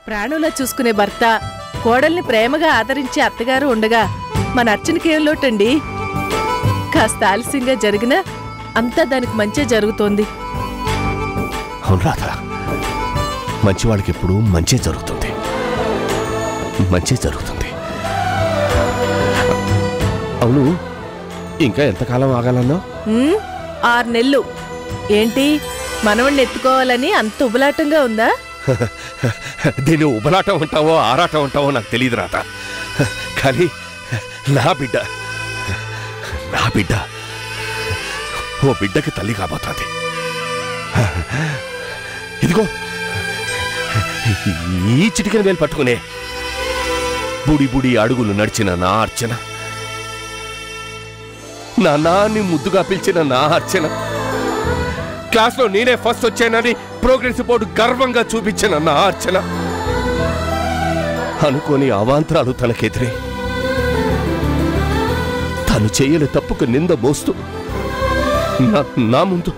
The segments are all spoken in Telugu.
ప్రాణంలో చూసుకునే భర్త, కోడల్ని ప్రేమగా ఆదరించే అత్తగారు ఉండగా మన అర్చనకేం లోటండి? కాస్త ఆలస్యంగా జరిగినా అంతా దానికి మంచే జరుగుతోంది. అవును రాధా, మంచివాళ్ళకి ఎప్పుడు మంచే జరుగుతుంది, మంచే జరుగుతుంది. అవును, ఇంకా ఎంతకాలం ఆగాలన్నా? 6 నెలలు. ఏంటి, మనవణ్ణి ఎత్తుకోవాలని అంత ఉబలాటంగా ఉందా? దీన్ని ఉబలాటం ఉంటావో ఆరాటం ఉంటావో నాకు తెలియదు రాధా, కానీ నా బిడ్డ ఓ బిడ్డకి తల్లి కాబోతుంది. ఇదిగో ఈ చిటికెన వేలు పట్టుకునే బుడి బుడి అడుగులు నడిచిన నా అర్చన, నా నాన్ని ముద్దుగా పిలిచిన నా అర్చన, క్లాస్లో నేనే ఫస్ట్ వచ్చానని ప్రోగ్రెస్ బోర్డు గర్వంగా చూపించిన నా అర్చన, అనుకోని అవాంతరాలు తనకెదిరే తను చేయని తప్పుకు నింద మోస్తూ నా ముందు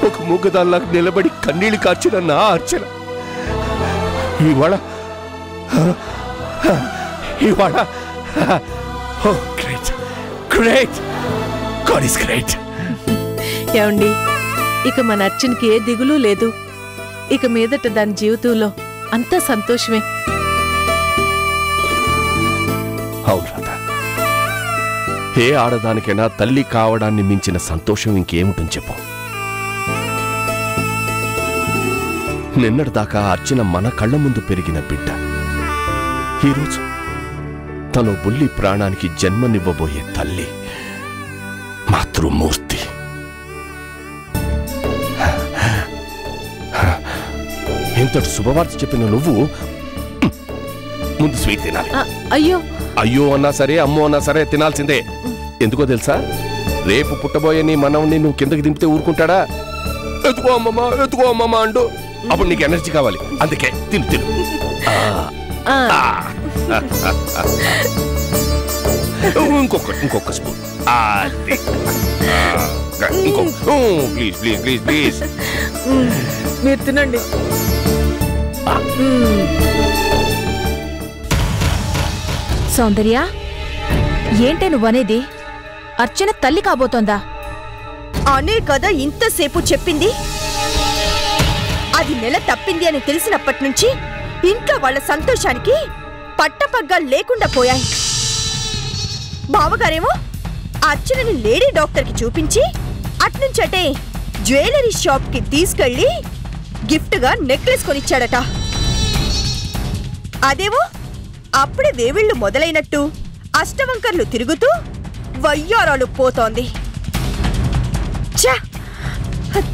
ఒక మూగదాల్లాగా నిలబడి కన్నీళ్లు కార్చిన నా అర్చన ఇవాళ గ్రేట్ గాడ్ ఈస్ గ్రేట్. ఏమండి, ఇక మన అర్చనకి ఏ దిగులు లేదు. ఇక మీదట దాని జీవితంలో అంతా సంతోషమే. అవును రాధా, ఏ ఆడదానికైనా తల్లి కావడాన్ని మించిన సంతోషం ఇంకేముంటుంది చెప్పు. నిన్నటిదాకా అర్చన మన కళ్ళ ముందు పెరిగిన బిడ్డ ఈరోజు తను బుల్లి ప్రాణానికి జన్మనివ్వబోయే తల్లి, మాతృమూర్తి. ఇంతటి శుభవార్త చెప్పిన నువ్వు ముందు స్వీట్ తినాలి. అయ్యో అన్నా సరే, అమ్మో అన్నా సరే తినాల్సిందే. ఎందుకో తెలుసా? రేపు పుట్టబోయే నీ మనవని నువ్వు కిందకి దింపితే ఊరుకుంటాడా? ఎత్తుకో అమ్మమ్మ అంటూ అప్పుడు నీకు ఎనర్జీ కావాలి, అందుకే తిను. ఇంకొక స్పూన్. ప్లీజ్ మీరు తినండి. సౌందర్య, ఏంటే నువ్వనేది? అర్చన తల్లి కాబోతోందా? అనే కదా ఇంతసేపు చెప్పింది. అది నెల తప్పింది అని తెలిసినప్పటి నుంచి ఇంట్లో వాళ్ళ సంతోషానికి పట్టపగ్గాలు లేకుండా పోయాయి. బావగారేమో అర్చనని లేడీ డాక్టర్కి చూపించి అట్నుంచటే జ్యువెలరీ షాప్కి తీసుకెళ్లి గిఫ్ట్గా నెక్లెస్ కొనిచ్చాడట. అదేమో అప్పుడే వేవిళ్ళు మొదలైనట్టు అష్టవంకర్లు తిరుగుతూ వయ్యారాలు పోతోంది. ఛ,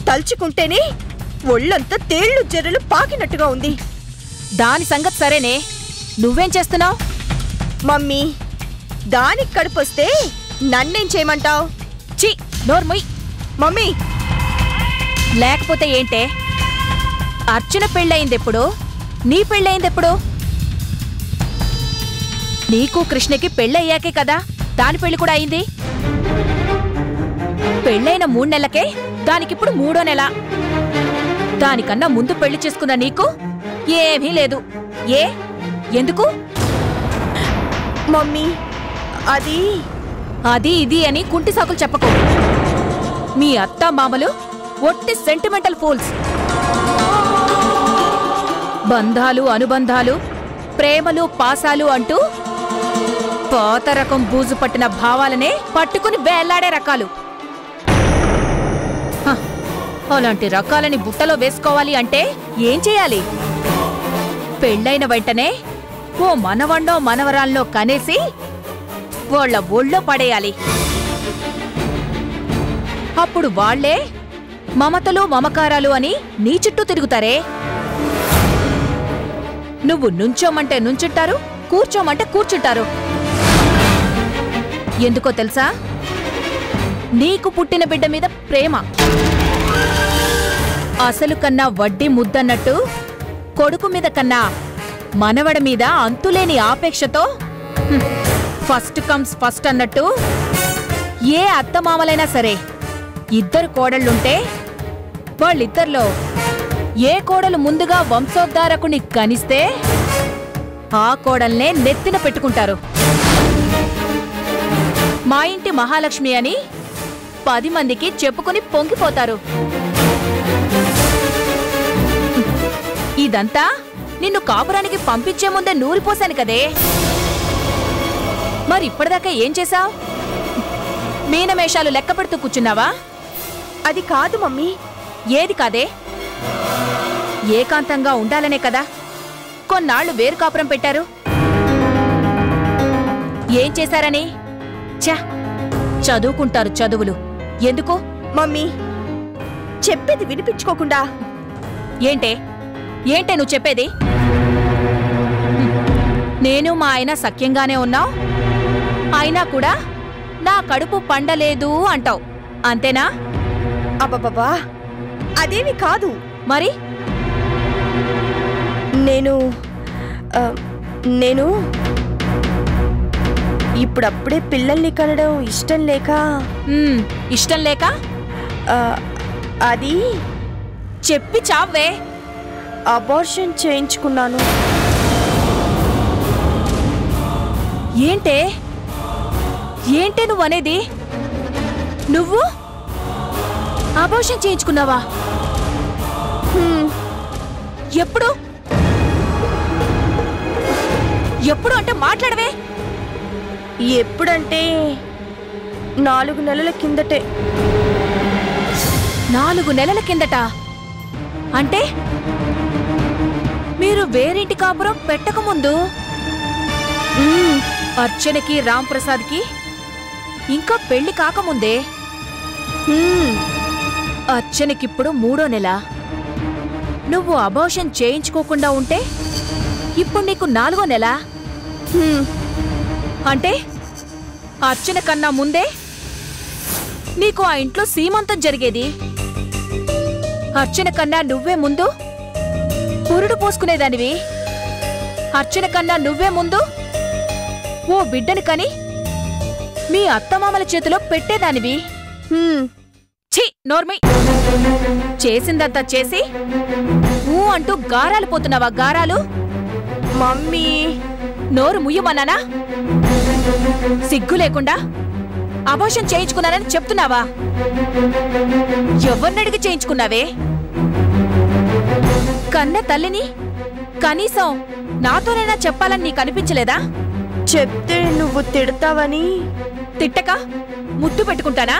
తలుచుకుంటేనే ఒళ్ళంతా తేళ్లు జర్రలు పాకినట్టుగా ఉంది. దాని సంగతి సరేనే, నువ్వేం చేస్తున్నావు? మమ్మీ, దానికి కడుపొస్తే నన్నేం చేయమంటావు? చి, నోర్ముయ్. మమ్మీ, లేకపోతే ఏంటే? అర్చన పెళ్ళయిందెప్పుడు? నీ పెళ్ళయిందెప్పుడు? నీకు కృష్ణకి పెళ్ళయ్యాకే కదా దాని పెళ్లి కూడా అయింది. పెళ్ళైన 3 నెలలకే దానికిప్పుడు 3వ నెల. దానికన్నా ముందు పెళ్లి చేసుకున్న నీకు ఏమీ లేదు. ఎందుకు? మమ్మీ, అది ఇది అని కుంటి సాకులు చెప్పకు. మీ అత్త మామలు ఒట్టి సెంటిమెంటల్ ఫూల్స్. బంధాలు, అనుబంధాలు, ప్రేమలు, పాసాలు అంటూ పాత రకం బూజు పట్టిన భావాలనే పట్టుకుని వేళ్లాడే రకాలు. అలాంటి రకాలని బుట్టలో వేసుకోవాలి అంటే ఏం చేయాలి? పెళ్ళైన వెంటనే ఓ మనవణ్ణో మనవరాల్లో కనేసి వాళ్ళ ఒళ్ళో పడేయాలి. అప్పుడు వాళ్లే మమతలు మమకారాలు అని నీ చుట్టూ తిరుగుతారే. నువ్వు నుంచోమంటే నుంచుంటారు, కూర్చోమంటే కూర్చుంటారు. ఎందుకో తెలుసా? నీకు పుట్టిన బిడ్డ మీద ప్రేమ. అసలు కన్నా వడ్డీ ముద్దన్నట్టు కొడుకు మీద కన్నా మనవడ మీద అంతులేని ఆపేక్షతో ఫస్ట్ కమ్స్ ఫస్ట్ అన్నట్టు ఏ అత్తమామలైనా సరే ఇద్దరు కోడళ్ళుంటే వాళ్ళిద్దరిలో ఏ కోడలు ముందుగా వంశోద్ధారకుని కనిస్తే ఆ కోడల్నే నెత్తిన పెట్టుకుంటారు. మా ఇంటి మహాలక్ష్మి అని 10 మందికి చెప్పుకుని పొంగిపోతారు. ఇదంతా నిన్ను కాపురానికి పంపించే ముందే నూరిపోశాను కదే. మరి ఇప్పటిదాకా ఏం చేశావు? మీనమేషాలు లెక్క పెడుతూ కూర్చున్నావా? అది కాదు మమ్మీ. ఏది కాదే? ఏకాంతంగా ఉండాలనే కదా కొన్నాళ్లు వేరు కాపురం పెట్టారు. ఏం చేశారని? చదువుకుంటారు చదువులు. ఎందుకు? మమ్మీ చెప్పేది వినిపించుకోకుండా. ఏంటే నువ్వు చెప్పేది? నేను మా ఆయన సఖ్యంగానే ఉన్నావు, అయినా కూడా నా కడుపు పండలేదు అంటావు, అంతేనా? అబ్బబ్బా, అదేమి కాదు. మరి నేను ఇప్పుడప్పుడే పిల్లల్ని కనడం ఇష్టం లేక. ఇష్టం లేక? అది చెప్పి చావే. అబార్షన్ చేయించుకున్నాను. ఏంటే నువ్వనేది? నువ్వు అబార్షన్ చేయించుకున్నావా? ఎప్పుడు అంటే మాట్లాడవే. ఎప్పుడంటే 4 నెలల కిందటే. 4 నెలల కిందట? అంటే మీరు వేరింటి కాపురం పెట్టకముందు అర్చనకి రాంప్రసాద్కి ఇంకా పెళ్లి కాకముందే. అర్చనకిప్పుడు 3వ నెల. నువ్వు అబార్షన్ చేయించుకోకుండా ఉంటే ఇప్పుడు నీకు 4వ నెల. అంటే అర్చన కన్నా ముందే నీకు ఆ ఇంట్లో సీమంతం జరిగేది. అర్చన కన్నా నువ్వే ముందు పురుడు పోసుకునేదానివి. అర్చన కన్నా నువ్వే ముందు ఓ బిడ్డని కని మీ అత్తమామల చేతిలో పెట్టేదానివి. ఛీ నోర్మి! చేసిందంతా చేసి అంటూ గారాలు పోతున్నావా? గారాలు? మమ్మీ నోరు ముయ్యమన్నానా? సిగ్గు లేకుండా అబార్షన్ చేయించుకున్నానని చెప్తున్నావా? ఎవరినడిగి చేయించుకున్నావే? కన్న తల్లిని కనీసం నాతోనైనా చెప్పాలని నీకు అనిపించలేదా? చెప్తే నువ్వు తిడతావని. తిట్టక ముద్దు పెట్టుకుంటానా?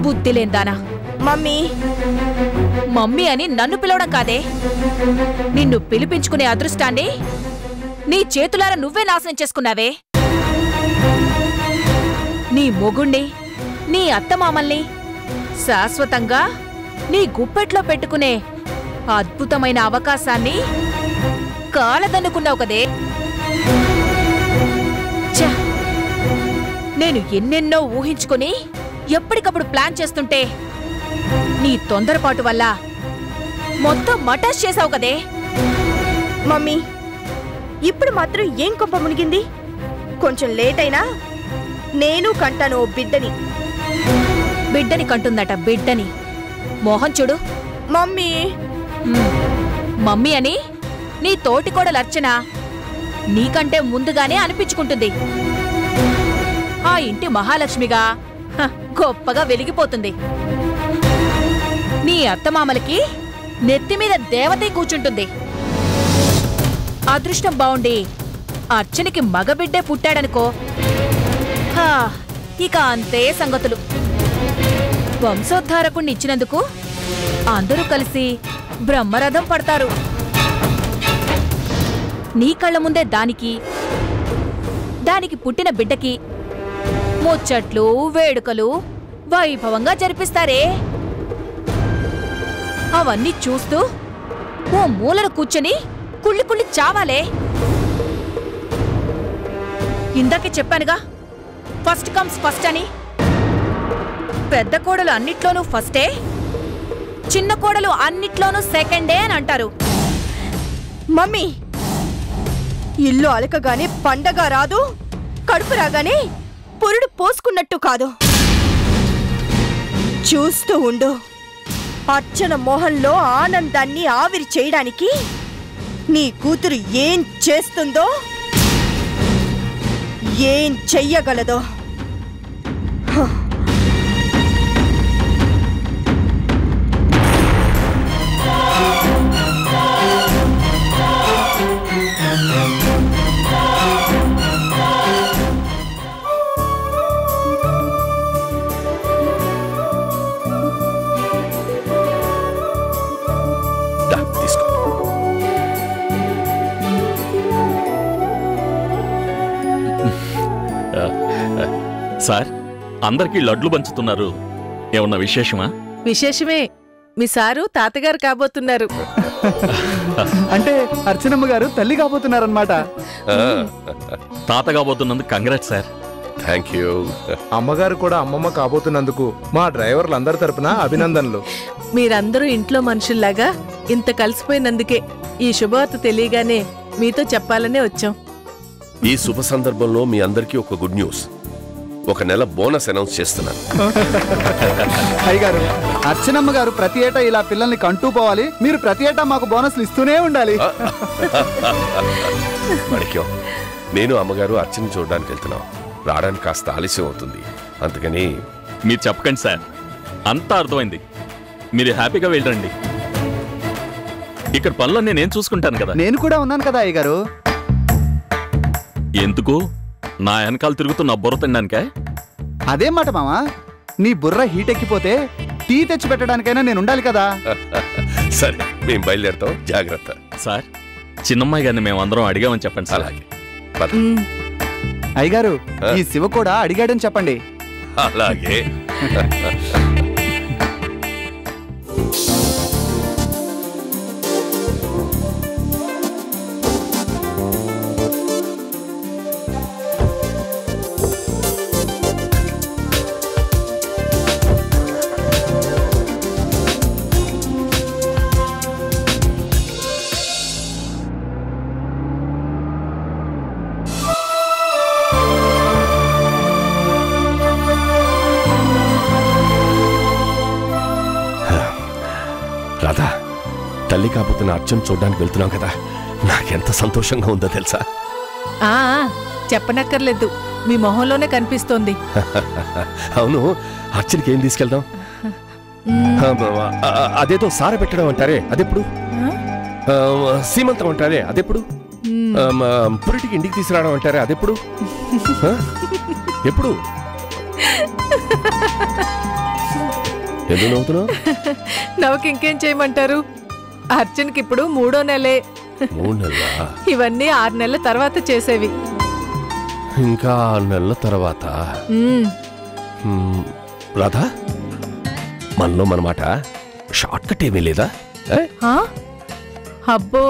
బుద్ధిలేందానా? మమ్మీ అని నన్ను పిలవడం కాదే, నిన్ను పిలిపించుకునే అదృష్టాన్ని నీ చేతులారా నువ్వే నాశనం చేసుకున్నావే. నీ మొగుణ్ణి, నీ అత్తమామల్ని శాశ్వతంగా నీ గుప్పెట్లో పెట్టుకునే అద్భుతమైన అవకాశాన్ని కాలదన్నుకున్నావు కదే. నేను ఎన్నెన్నో ఊహించుకుని ఎప్పటికప్పుడు ప్లాన్ చేస్తుంటే నీ తొందరపాటు వల్ల మొత్తం మటాష్ చేసావు కదే. మమ్మీ ఇప్పుడు మాత్రం ఏం కొంప మునిగింది? కొంచెం లేట్ అయినా నేను కంటాను ఓ బిడ్డని. బిడ్డని కంటుందట, బిడ్డని. మోహన్ చూడు. మమ్మీ మమ్మీ అని నీ తోటికోడలు అర్చన నీకంటే ముందుగానే అనిపించుకుంటుంది. ఆ ఇంటి మహాలక్ష్మిగా గొప్పగా వెలిగిపోతుంది. నీ అత్తమామలకి నెత్తిమీద దేవతే కూర్చుంటుంది. అదృష్టం బావుండి అర్చనకి మగబిడ్డే పుట్టాడనుకో, ఇక అంతే సంగతులు. వంశోద్ధారకుణ్ణి ఇచ్చినందుకు అందరూ కలిసి బ్రహ్మరథం పడతారు. నీ కళ్ళ ముందే దానికి పుట్టిన బిడ్డకి ముచ్చట్లు వేడుకలు వైభవంగా జరిపిస్తారే. అవన్నీ చూస్తూ ఓ మూలను కూర్చొని కుళ్ళి కుళ్ళి చావాలే. ఇందాకే చెప్పానుగా, ఫస్ట్ కమ్స్ ఫస్ట్ అని. పెద్ద కోడలు అన్నిట్లోనూ ఫస్టే, చిన్న కోడలు అన్నిట్లోనూ సెకండే అని అంటారు. మమ్మీ ఇల్లు అలకగానే పండగ రాదు, కడుపు రాగానే పురుడు పోసుకున్నట్టు కాదు. చూస్తూ ఉండు, అర్చన మొహంలో ఆనందాన్ని ఆవిరి చేయడానికి నీ కూతురు ఏం చేస్తుందో, ఏం చెయ్యగలదో సార్, అందరికీ లడ్లు పంచుతున్నారు. ఏమన్నా విశేషమా? విశేషమే. మీ సారు తాతగారు కాబోతున్నారు. అంటే అర్చనమ్మ గారు తల్లి కాబోతున్నారన్నమాట. తాత కాబోతున్నందుకు కంగ్రాట్స్ సార్. Thank you. అమ్మగారు కూడా అమ్మమ్మ కాబోతున్నందుకు మా డ్రైవర్లందరి తరపున అభినందనలు. మీరందరూ ఇంట్లో మనుషుల్లాగా ఇంత కలిసిపోయినందుకే ఈ శుభవార్త తెలియగానే మీతో చెప్పాలనే వచ్చాం. ఈ శుభ సందర్భంలో మీ అందరికీ ఒక గుడ్ న్యూస్. ఒక నెల బోనస్ అనౌన్స్ చేస్తున్నాను. అయ్యగారు, అర్చనమ్మ గారు ప్రతి ఏటా ఇలా పిల్లల్ని కంటూ పోవాలి. మీరు ప్రతి ఏటా మాకు బోనస్లు ఇస్తూనే ఉండాలి. మడిక్యం, నేను అమ్మగారు అర్చన చూడడానికి వెళ్తున్నాం. రావడానికి కాస్త ఆలస్యం అవుతుంది. అందుకని మీరు చెప్పకండి సార్, అంతా అర్థమైంది. మీరు హ్యాపీగా వెళ్ళండి. ఇక్కడ పనులన్నీ నేను చూసుకుంటాను కదా. నేను కూడా ఉన్నాను కదా అయ్యగారు. ఎందుకు? నా వెనకాల తిరుగుతున్న బుర్ర తినడానికే? అదే మాట మామా, నీ బుర్ర హీట్ ఎక్కిపోతే టీ తెచ్చి పెట్టడానికైనా నేను ఉండాలి కదా. సరే, మేము బయలుదేరుతాం. జాగ్రత్త. సార్, చిన్నమ్మాయి గారిని మేము అందరం అడిగామని చెప్పండి సార్. అలాగే. పద. అయ్యగారు, ఈ శివ కూడా అడిగాడని చెప్పండి. అలాగే. రాధా, తల్లి కాబోతున్న అర్చన చూడడానికి వెళ్తున్నాం కదా, నాకెంత సంతోషంగా ఉందో తెలుసా? చెప్పనక్కర్లేదు, మీ మొహంలోనే కనిపిస్తోంది. అవును, అర్చనకి ఏం తీసుకెళ్దాం? అదేదో సార పెట్టడం అంటారే, అదెప్పుడు? సీమంతం అంటారే, అదెప్పుడు? పురిటికి ఇంటికి తీసుకురావడం అంటారే, అదెప్పుడు? ఎప్పుడు? ఎందుకు నవ్వుతున్నావు? నవ్వుకి ఇంకేం చేయమంటారు? అర్చనకి ఇప్పుడు 3వ నెలే. 3 నెలలా? ఇవన్నీ 6 నెలల తర్వాత చేసేవి. ఇంకా 6 నెలల తర్వాత? రాధా, మనలో మనమాట షార్ట్ కట్ ఏమీ లేదా? అబ్బో,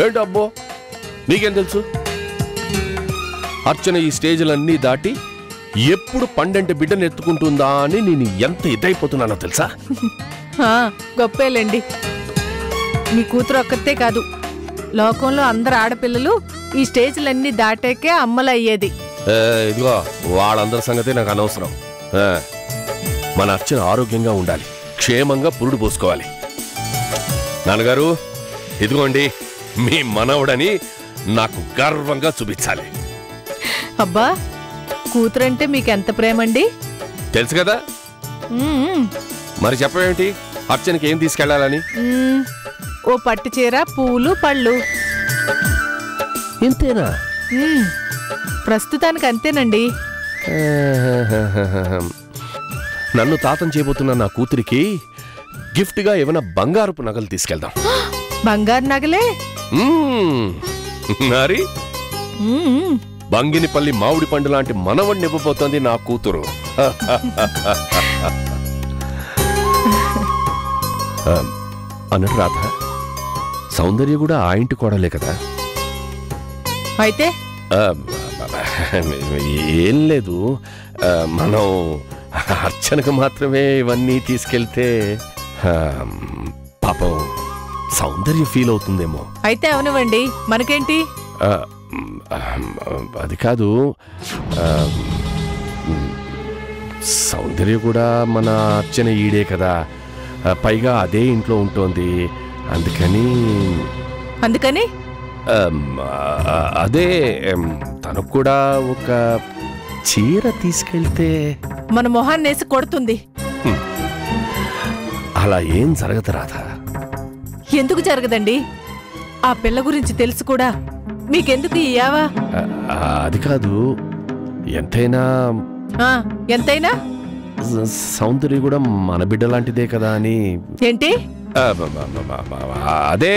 ఏంటి అబ్బో? నీకేం తెలుసు? అర్చన ఈ స్టేజ్లన్నీ దాటి ఎప్పుడు పండంటి బిడ్డను ఎత్తుకుంటుందా అని నేను ఎంత ఇదైపోతున్నానో తెలుసా? గొప్పేలేండి. మీ కూతురు ఒక్కతే కాదు, లోకంలో అందరు ఆడపిల్లలు ఈ స్టేజ్లన్నీ దాటాకే అమ్మలు అయ్యేది. ఇదిగో, వాళ్ళందరి సంగతి నాకు అనవసరం. మన అర్చన ఆరోగ్యంగా ఉండాలి, క్షేమంగా పురుడు పోసుకోవాలి. నాన్నగారు, ఇదిగోండి మీ మనవడని నాకు గర్వంగా చూపించాలి. అబ్బా, కూతురంటే మీకెంత ప్రేమండి? తెలుసు కదా. మరి చెప్పేమిటి, అర్చనకి ఏం తీసుకెళ్లాలని? ఓ పట్టు చీర, పూలు, పళ్ళు. ఇంతేనా? ప్రస్తుతానికి అంతేనండి. నన్ను తాతం చేయబోతున్న నా కూతురికి గిఫ్ట్ గా ఏమైనా బంగారపు నగలు తీసుకెళ్దాం. బంగారు నగలే? మరి బంగినిపల్లి మామిడి పండు లాంటి మనవడిని ఇవ్వబోతోంది నా కూతురు. అన్నట్టు రాధ, సౌందర్య కూడా ఆ ఇంటి కోడలే కదా? అయితే ఏం లేదు, మనం అర్చనకు మాత్రమే ఇవన్నీ తీసుకెళ్తే పాపం సౌందర్య ఫీల్ అవుతుందేమో. అయితే అవనివ్వండి, మనకేంటి? అది కాదు, సౌందర్య కూడా మన అర్చన ఈడే కదా, పైగా అదే ఇంట్లో ఉంటుంది. అందుకని అదే తనకు కూడా ఒక చీర తీసుకెళ్తే మన మొహాన్నేసి కొడుతుంది. అలా ఏం జరగదు రాధా. ఎందుకు జరగదండి? ఆ పిల్ల గురించి తెలుసు కూడా మీకెందుకు ఈ యావా? అది కాదు, ఎంతైనా ఎంతైనా సౌందర్య కూడా మన బిడ్డ లాంటిదే కదా అని. ఏంటి? అదే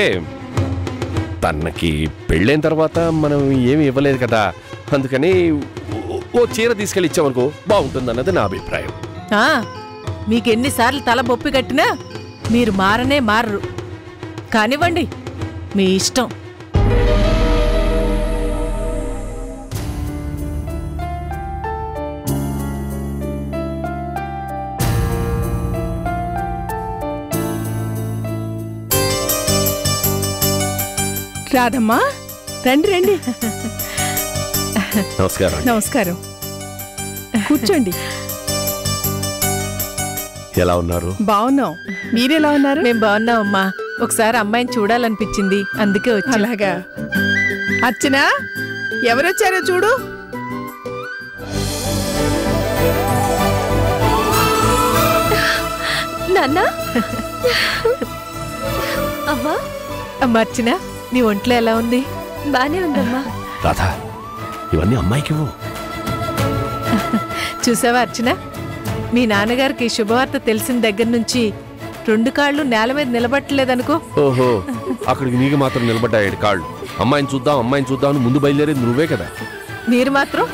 తనకి పెళ్ళైన తర్వాత మనం ఏమి ఇవ్వలేదు కదా, అందుకని ఓ చీర తీసుకెళ్ళి ఇచ్చామనుకో బాగుంటుందన్నది నా అభిప్రాయం. మీకెన్నిసార్లు తల బొప్పి కట్టినా మీరు మారనే మారరు. కానివ్వండి, మీ ఇష్టం. రాధమ్మా, రండి రండి. నమస్కారం. నమస్కారం, కూర్చోండి. ఎలా ఉన్నారు? బాగున్నాం, మీరెలా ఉన్నారు? మేం బాగున్నాం అమ్మా. ఒకసారి అమ్మాయిని చూడాలనిపించింది, అందుకే వచ్చి. అలాగా. అర్చనా, ఎవరొచ్చారో చూడు. నాన్నా, అమ్మా. అమ్మా అర్చన, నీ ఒంట్లో ఎలా ఉంది? బానే ఉందమ్మా. రాధా, ఇవన్నీ అమ్మాయికి చూసావా అర్చన, మీ నాన్నగారికి శుభవార్త తెలిసిన దగ్గర నుంచి 2 కాళ్ళు నేల మీద నిలబట్టలేదనుకో. ఓహో, అక్కడికి నీకు మాత్రం నిలబడ్డాయి కాళ్ళు. అమ్మాయిని చూద్దాం అని ముందు బయలుదేరేది నువ్వే కదా. మీరు మాత్రం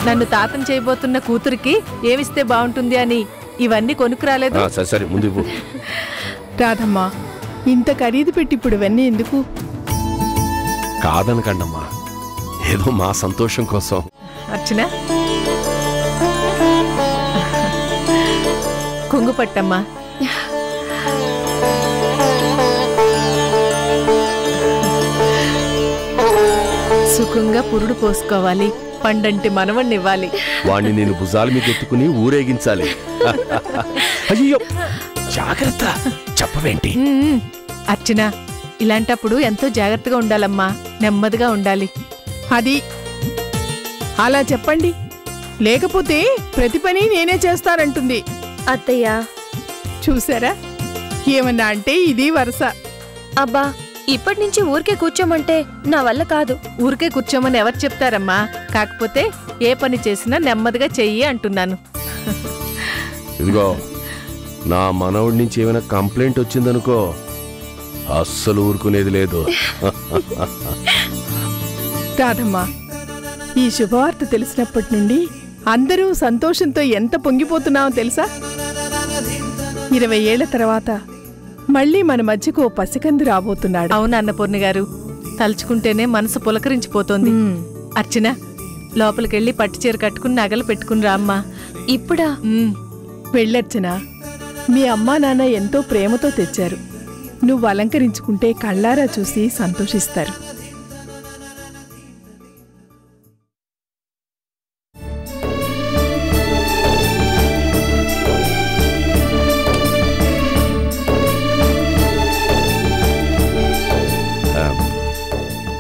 నన్ను తాతం చేయబోతున్న కూతురికి ఏమిస్తే బాగుంటుంది అని ఇవన్నీ కొనుక్కురాలేదు. సరే ముందు ఇవ్వు. రాధమ్మా, ఇంత ఖరీదు పెట్టి ఇప్పుడు ఇవన్నీ ఎందుకు? కాదనకండమ్మా, ఏదో మా సంతోషం కోసం. అర్చన, కొంగు పట్టమ్మా. సుఖంగా పురుడు పోసుకోవాలి, పండంటి మనవణ్ణివ్వాలి. వాణ్ణి నేను భుజాల మీద ఎత్తుకుని ఊరేగించాలి. అయ్యో, జాగ్రత్త, చెప్పవేంటి? అర్చన, ఇలాంటప్పుడు ఎంతో జాగ్రత్తగా ఉండాలమ్మా, నెమ్మదిగా ఉండాలి. అది అలా చెప్పండి, లేకపోతే ప్రతి పని నేనే చేస్తానంటుంది. అత్తయ్య చూసారా, ఏమన్నా అంటే ఇది వరుస. అబ్బా, ఇప్పటి నుంచి ఊరికే కూర్చోమంటే నా వల్ల కాదు. ఊరికే కూర్చోమని ఎవరు చెప్తారమ్మా? కాకపోతే ఏ పని చేసినా నెమ్మదిగా చెయ్యి అంటున్నాను. ఇదిగో, నా మనవుడి నుంచి ఏమైనా కంప్లైంట్ వచ్చిందనుకో, అస్సలు ఊరుకునేది లేదు. రాధమ్మా, ఈ శుభవార్త తెలిసినప్పటి నుండి అందరూ సంతోషంతో ఎంత పొంగిపోతున్నామో తెలుసా? 20 ఏళ్ల తర్వాత మళ్ళీ మన మధ్యకు ఓ పసికందు రాబోతున్నాడు. అవును అన్నపూర్ణ గారు, తలుచుకుంటేనే మనసు పులకరించిపోతోంది. అర్చన, లోపలికెళ్ళి పట్టుచీర కట్టుకుని నగలు పెట్టుకుని రామ్మా. ఇప్పుడా? వెళ్ళర్చనా, మీ అమ్మా నాన్న ఎంతో ప్రేమతో తెచ్చారు. నువ్వు అలంకరించుకుంటే కళ్ళారా చూసి సంతోషిస్తారు.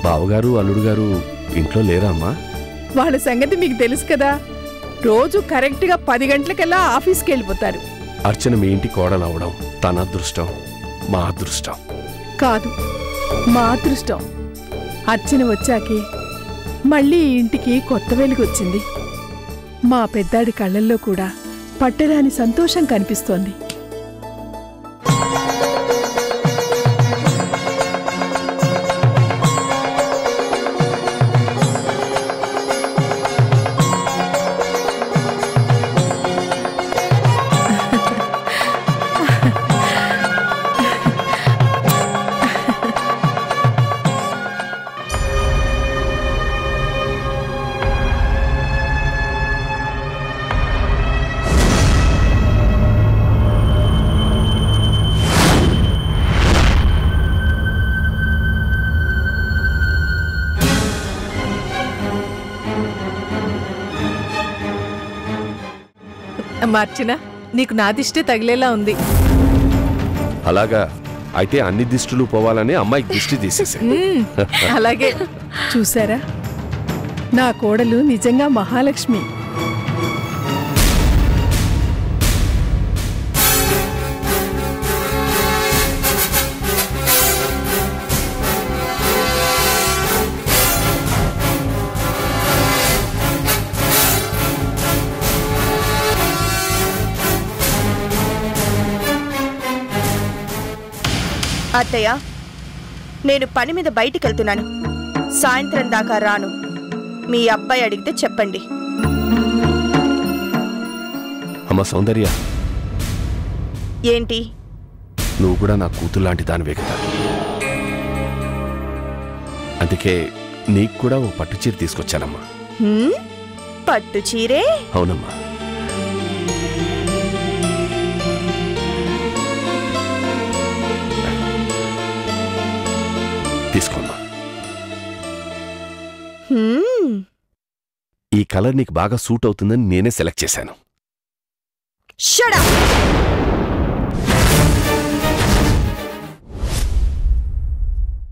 బావగారు, అల్లుడు గారు ఇంట్లో లేరా అమ్మా? వాళ్ళ సంగతి మీకు తెలుసు కదా, రోజు కరెక్ట్గా 10 గంటలకల్లా ఆఫీస్కి వెళ్ళిపోతారు. అర్చన మీ ఇంటి కోడలవడం తన అదృష్టం, మా అదృష్టం కాదు, మా అదృష్టం. అర్చన వచ్చాకే మళ్ళీ ఈ ఇంటికి కొత్త వెలుగొచ్చింది. మా పెద్దాడి కళ్ళల్లో కూడా పట్టరాని సంతోషం కనిపిస్తోంది. అర్చన, నీకు నాదిష్టే తగిలేలా ఉంది. అలాగా అయితే అన్ని దిష్టులు పోవాలని అమ్మాయికి దిష్టి తీసేసా. అలాగే. చూసారా, నా కోడలు నిజంగా మహాలక్ష్మి. అత్తయ్య, నేను పని మీద బయటికి వెళ్తున్నాను. సాయంత్రం దాకా రాను. మీ అబ్బాయి అడిగితే చెప్పండి. అమ్మ సౌందర్య, ఏంటి? నువ్వు కూడా నా కూతురు లాంటి దానివే కదా. అందుకే నీకు కూడా ఓ పట్టు చీర తీసుకొచ్చానమ్మా. పట్టు చీరే? అవునమ్మా. తీసుకోమ్మా. ఈ కలర్ నీకు బాగా సూట్ అవుతుందని నేనే సెలెక్ట్ చేశాను. Shut up!